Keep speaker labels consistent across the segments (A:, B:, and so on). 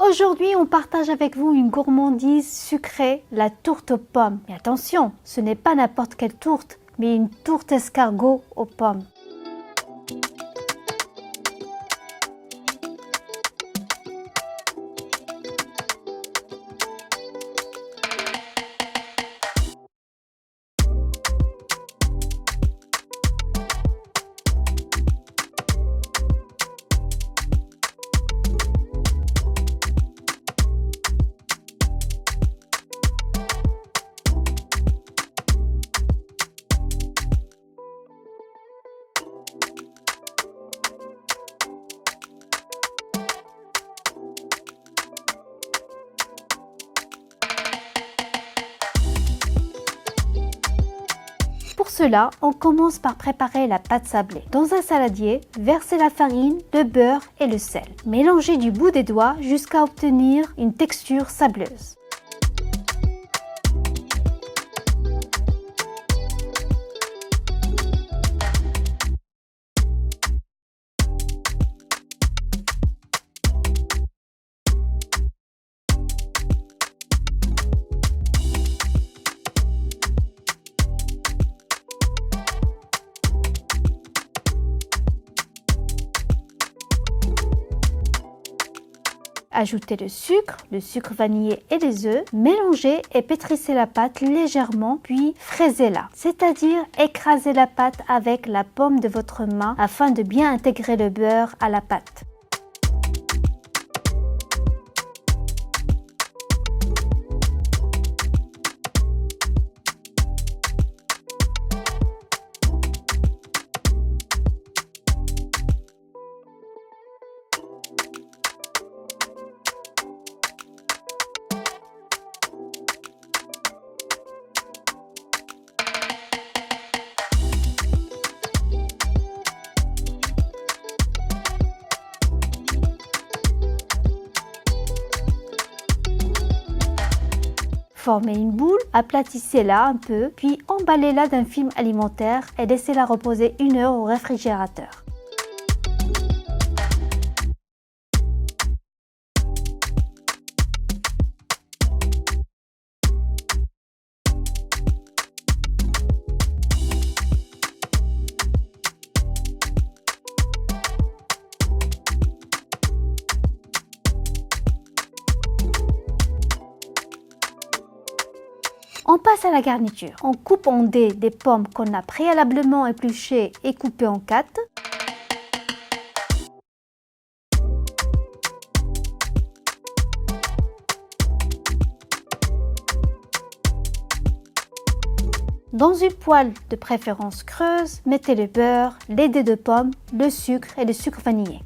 A: Aujourd'hui, on partage avec vous une gourmandise sucrée, la tourte aux pommes. Mais attention, ce n'est pas n'importe quelle tourte, mais une tourte escargot aux pommes. Pour cela, on commence par préparer la pâte sablée. Dans un saladier, versez la farine, le beurre et le sel. Mélangez du bout des doigts jusqu'à obtenir une texture sableuse. Ajoutez le sucre vanillé et les œufs, mélangez et pétrissez la pâte légèrement, puis fraisez-la, c'est-à-dire écrasez la pâte avec la paume de votre main afin de bien intégrer le beurre à la pâte. Formez une boule, aplatissez-la un peu, puis emballez-la d'un film alimentaire et laissez-la reposer 1 heure au réfrigérateur. On passe à la garniture. On coupe en dés des pommes qu'on a préalablement épluchées et coupées en 4. Dans une poêle de préférence creuse, mettez le beurre, les dés de pommes, le sucre et le sucre vanillé.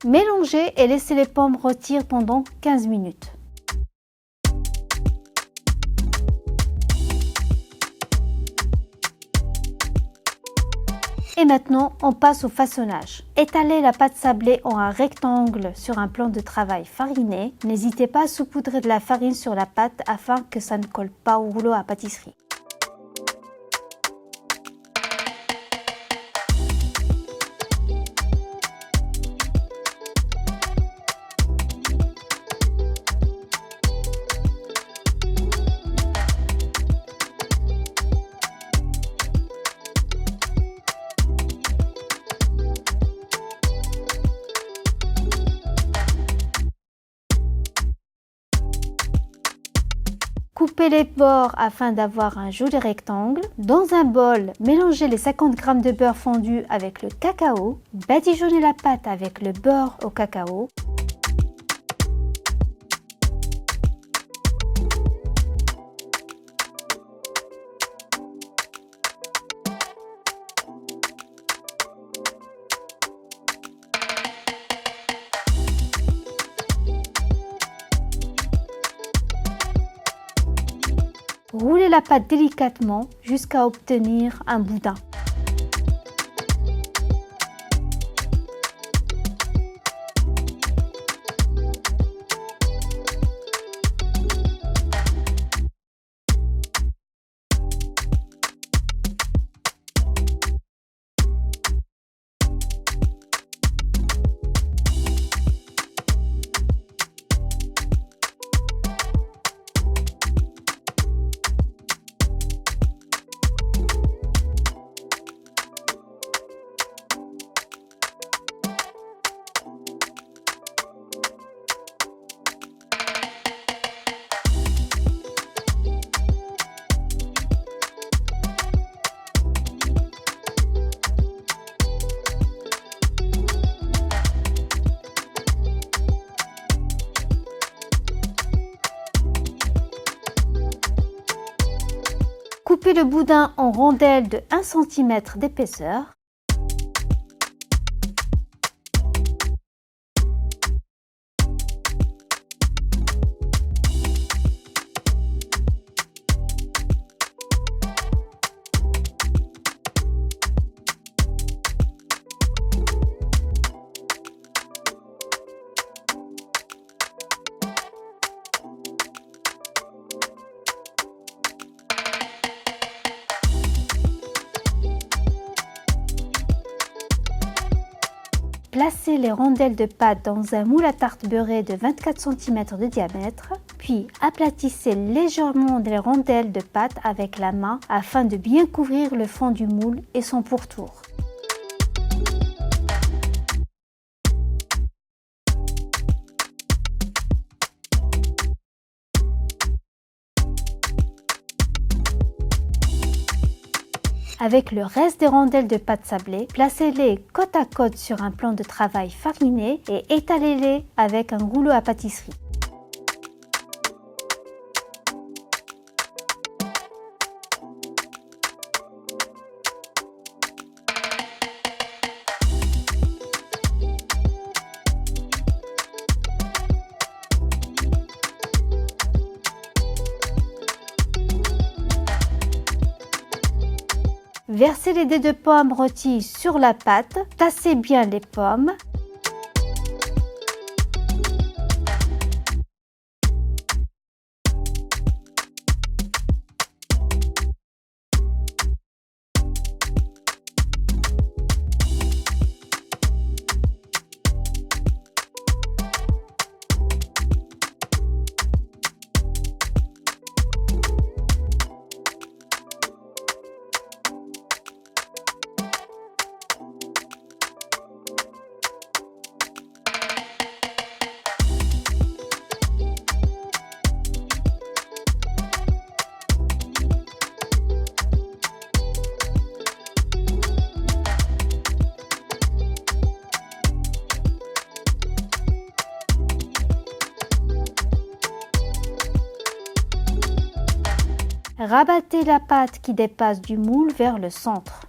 A: Mélangez et laissez les pommes rôtir pendant 15 minutes. Et maintenant, on passe au façonnage. Étalez la pâte sablée en un rectangle sur un plan de travail fariné. N'hésitez pas à saupoudrer de la farine sur la pâte afin que ça ne colle pas au rouleau à pâtisserie. Coupez les bords afin d'avoir un joli rectangle. Dans un bol, mélangez les 50 g de beurre fondu avec le cacao. Badigeonnez la pâte avec le beurre au cacao. Roulez la pâte délicatement jusqu'à obtenir un boudin. Coupez le boudin en rondelles de 1 cm d'épaisseur. Placez les rondelles de pâte dans un moule à tarte beurré de 24 cm de diamètre, puis aplatissez légèrement les rondelles de pâte avec la main afin de bien couvrir le fond du moule et son pourtour. Avec le reste des rondelles de pâte sablée, placez-les côte à côte sur un plan de travail fariné et étalez-les avec un rouleau à pâtisserie. Versez les dés de pommes rôtis sur la pâte, tassez bien les pommes. Rabattez la pâte qui dépasse du moule vers le centre.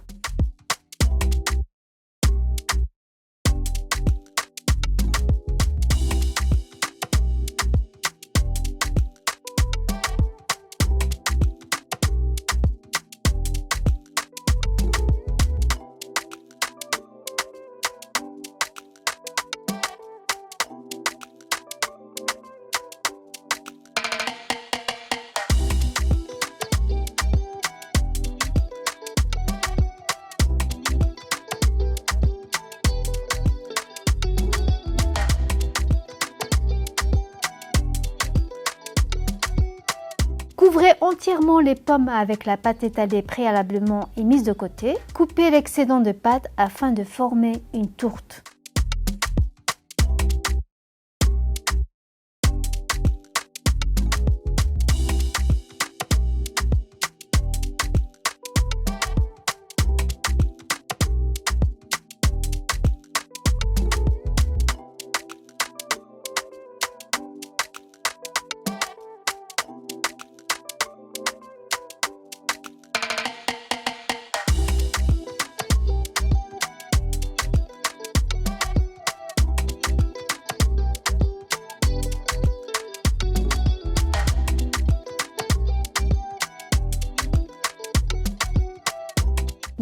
A: Couvrez entièrement les pommes avec la pâte étalée préalablement et mise de côté. Coupez l'excédent de pâte afin de former une tourte.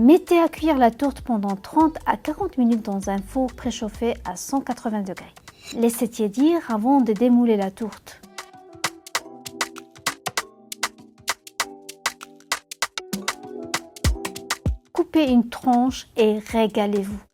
A: Mettez à cuire la tourte pendant 30 à 40 minutes dans un four préchauffé à 180 degrés. Laissez tiédir avant de démouler la tourte. Coupez une tranche et régalez-vous.